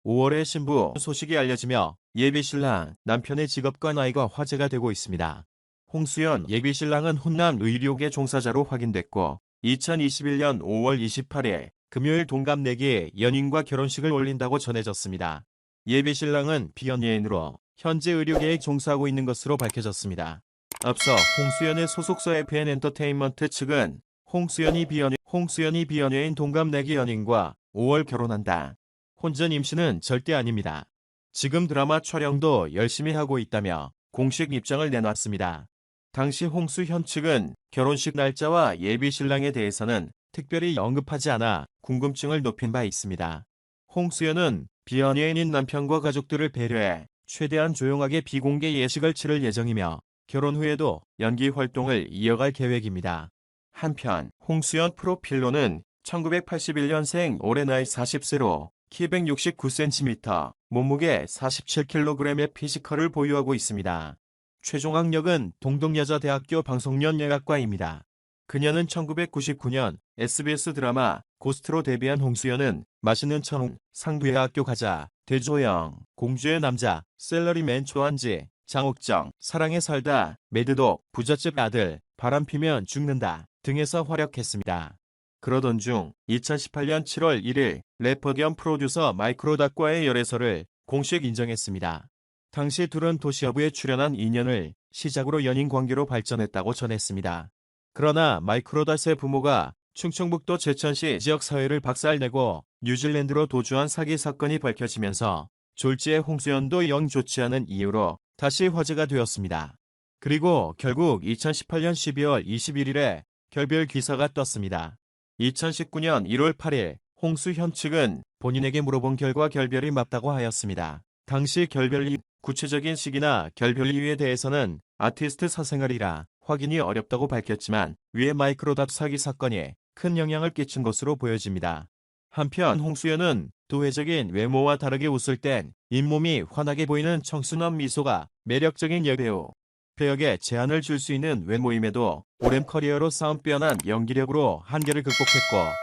(5월에) 신부 소식이 알려지며 예비신랑 남편의 직업과 나이가 화제가 되고 있습니다. 홍수연 예비신랑은 훈남 의료계 종사자로 확인됐고 2021년 5월 28일 금요일 동갑내기 연인과 결혼식을 올린다고 전해졌습니다. 예비신랑은 비연예인으로 현재 의료계에 종사하고 있는 것으로 밝혀졌습니다. 앞서 홍수연의 소속사 FN엔터테인먼트 측은 홍수연이 비연예인 동갑내기 연인과 5월 결혼한다. 혼전 임신은 절대 아닙니다. 지금 드라마 촬영도 열심히 하고 있다며 공식 입장을 내놨습니다. 당시 홍수현 측은 결혼식 날짜와 예비신랑에 대해서는 특별히 언급하지 않아 궁금증을 높인 바 있습니다. 홍수연은 비연예인인 남편과 가족들을 배려해 최대한 조용하게 비공개 예식을 치를 예정이며 결혼 후에도 연기 활동을 이어갈 계획입니다. 한편 홍수연 프로필로는 1981년생 올해 나이 40세로 키 169cm, 몸무게 47kg의 피지컬을 보유하고 있습니다. 최종 학력은 동덕여자대학교 방송연예학과입니다. 그녀는 1999년 SBS 드라마 고스트로 데뷔한 홍수연은 맛있는 천웅, 상부여학교 가자, 대조영, 공주의 남자, 샐러리맨 조한지, 장옥정, 사랑에 살다, 매드독, 부잣집 아들, 바람피면 죽는다 등에서 활약했습니다. 그러던 중 2018년 7월 1일 래퍼 겸 프로듀서 마이크로닷과의 열애설을 공식 인정했습니다. 당시 둘은 도시어부에 출연한 인연을 시작으로 연인 관계로 발전했다고 전했습니다. 그러나 마이크로닷의 부모가 충청북도 제천시 지역 사회를 박살내고 뉴질랜드로 도주한 사기 사건이 밝혀지면서 졸지의 홍수연도 영 좋지 않은 이유로 다시 화제가 되었습니다. 그리고 결국 2018년 12월 21일에 결별 기사가 떴습니다. 2019년 1월 8일 홍수현 측은 본인에게 물어본 결과 결별이 맞다고 하였습니다. 당시 결별 이유, 구체적인 시기나 결별 이유에 대해서는 아티스트 사생활이라 확인이 어렵다고 밝혔지만 위의 마이크로닷 사기 사건이 큰 영향을 끼친 것으로 보여집니다. 한편 홍수연은 도회적인 외모와 다르게 웃을 땐 잇몸이 환하게 보이는 청순한 미소가 매력적인 여배우. 배역에 제한을 줄 수 있는 외모임에도 오랜 커리어로 쌓은 빼어난 연기력으로 한계를 극복했고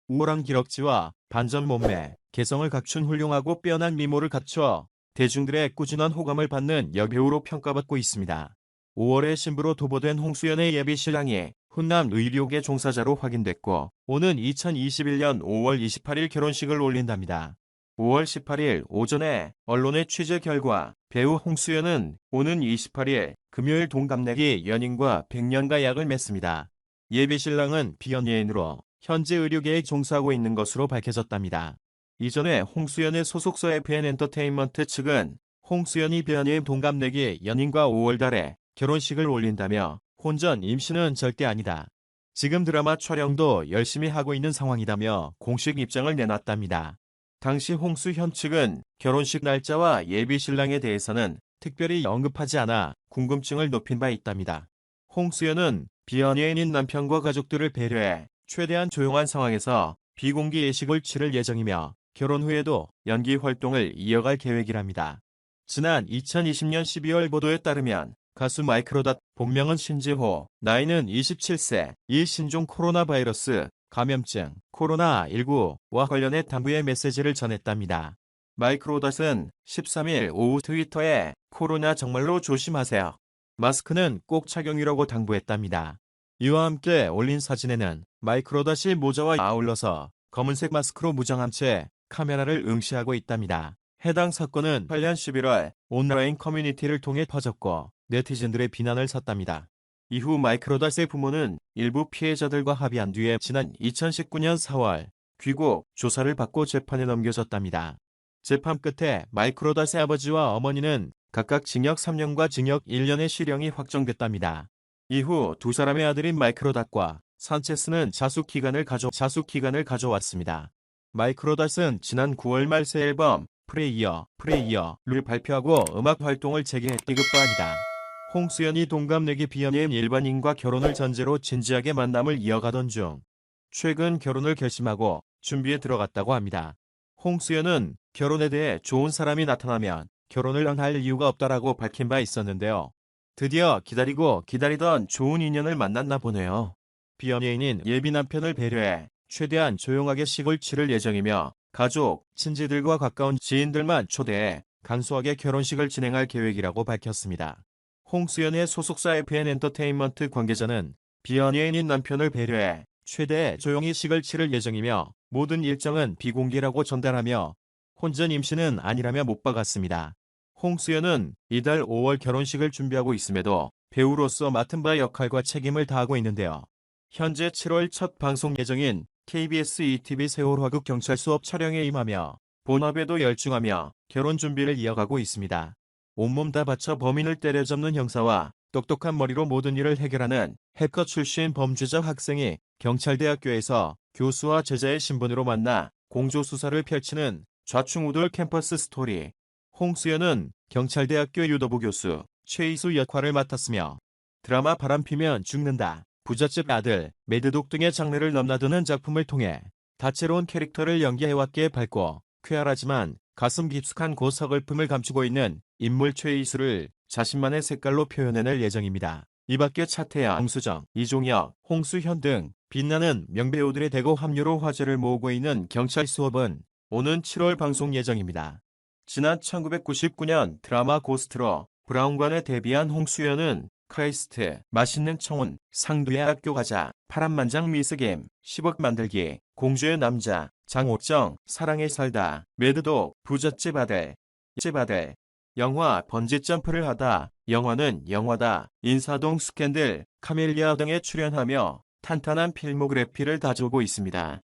우월한 기럭지와 반전 몸매, 개성을 갖춘 훌륭하고 빼어난 미모를 갖춰 대중들의 꾸준한 호감을 받는 여배우로 평가받고 있습니다. 5월에 신부로 도보된 홍수연의 예비신랑이 훈남 의료계 종사자로 확인됐고 오는 2021년 5월 28일 결혼식을 올린답니다. 5월 18일 오전에 언론의 취재 결과 배우 홍수연은 오는 28일 금요일 동갑내기 연인과 100년가 약을 맺습니다. 예비신랑은 비연예인으로 현재 의료계에 종사하고 있는 것으로 밝혀졌답니다. 이전에 홍수연의 소속사 FN엔터테인먼트 측은 홍수연이 비연예인 동갑내기 연인과 5월 달에 결혼식을 올린다며 혼전 임신은 절대 아니다. 지금 드라마 촬영도 열심히 하고 있는 상황이다며 공식 입장을 내놨답니다. 당시 홍수현 측은 결혼식 날짜와 예비신랑에 대해서는 특별히 언급하지 않아 궁금증을 높인 바 있답니다. 홍수연은 비연예인인 남편과 가족들을 배려해 최대한 조용한 상황에서 비공개 예식을 치를 예정이며 결혼 후에도 연기 활동을 이어갈 계획이랍니다. 지난 2020년 12월 보도에 따르면 가수 마이크로닷 본명은 신지호, 나이는 27세, 이 신종 코로나 바이러스 감염증 코로나19와 관련해 당부의 메시지를 전했답니다. 마이크로닷은 13일 오후 트위터에 코로나 정말로 조심하세요. 마스크는 꼭 착용이라고 당부했답니다. 이와 함께 올린 사진에는 마이크로닷이 모자와 아울러서 검은색 마스크로 무장한 채 카메라를 응시하고 있답니다. 해당 사건은 8년 11월 온라인 커뮤니티를 통해 퍼졌고 네티즌들의 비난을 샀답니다. 이후 마이크로닷의 부모는 일부 피해자들과 합의한 뒤에 지난 2019년 4월 귀국 조사를 받고 재판에 넘겨졌답니다. 재판 끝에 마이크로닷의 아버지와 어머니는 각각 징역 3년과 징역 1년의 실형이 확정됐답니다. 이후 두 사람의 아들인 마이크로닷과 산체스는 자숙 기간을 가져왔습니다. 마이크로닷은 지난 9월 말 새 앨범 프레이어를 발표하고 음악 활동을 재개했기급도 하니다. 홍수연이 동갑내기 비연예인 일반인과 결혼을 전제로 진지하게 만남을 이어가던 중 최근 결혼을 결심하고 준비에 들어갔다고 합니다. 홍수연은 결혼에 대해 좋은 사람이 나타나면 결혼을 안 할 이유가 없다라고 밝힌 바 있었는데요. 드디어 기다리던 좋은 인연을 만났나 보네요. 비연예인인 예비 남편을 배려해 최대한 조용하게 식을 치를 예정이며 가족, 친지들과 가까운 지인들만 초대해 간소하게 결혼식을 진행할 계획이라고 밝혔습니다. 홍수연의 소속사 FN 엔터테인먼트 관계자는 비연예인인 남편을 배려해 최대 조용히 식을 치를 예정이며 모든 일정은 비공개라고 전달하며 혼전 임신은 아니라며 못 박았습니다. 홍수연은 이달 5월 결혼식을 준비하고 있음에도 배우로서 맡은 바 역할과 책임을 다하고 있는데요. 현재 7월 첫 방송 예정인 KBS ETV 세월화극 경찰 수업 촬영에 임하며 본업에도 열중하며 결혼 준비를 이어가고 있습니다. 온몸 다 바쳐 범인을 때려잡는 형사와 똑똑한 머리로 모든 일을 해결하는 해커 출신 범죄자 학생이 경찰대학교에서 교수와 제자의 신분으로 만나 공조수사를 펼치는 좌충우돌 캠퍼스 스토리. 홍수연은 경찰대학교 유도부 교수 최이수 역할을 맡았으며 드라마 바람피면 죽는다, 부잣집 아들, 매드독 등의 장르를 넘나드는 작품을 통해 다채로운 캐릭터를 연기해왔기에 밝고 쾌활하지만 가슴 깊숙한 고서글픔을 감추고 있는 인물 최이수를 자신만의 색깔로 표현해낼 예정입니다. 이 밖에 차태현, 홍수정, 이종혁, 홍수현 등 빛나는 명배우들의 대거 합류로 화제를 모으고 있는 경찰 수업은 오는 7월 방송 예정입니다. 지난 1999년 드라마 고스트로 브라운관에 데뷔한 홍수연은 크라이스트, 맛있는 청혼, 상두의 학교 가자, 파란만장 미스김, 10억 만들기, 공주의 남자, 장옥정, 사랑에 살다, 매드독, 부잣집 아들, 영화 번지점프를 하다, 영화는 영화다, 인사동 스캔들, 카멜리아 등에 출연하며 탄탄한 필모그래피를 다지고 있습니다.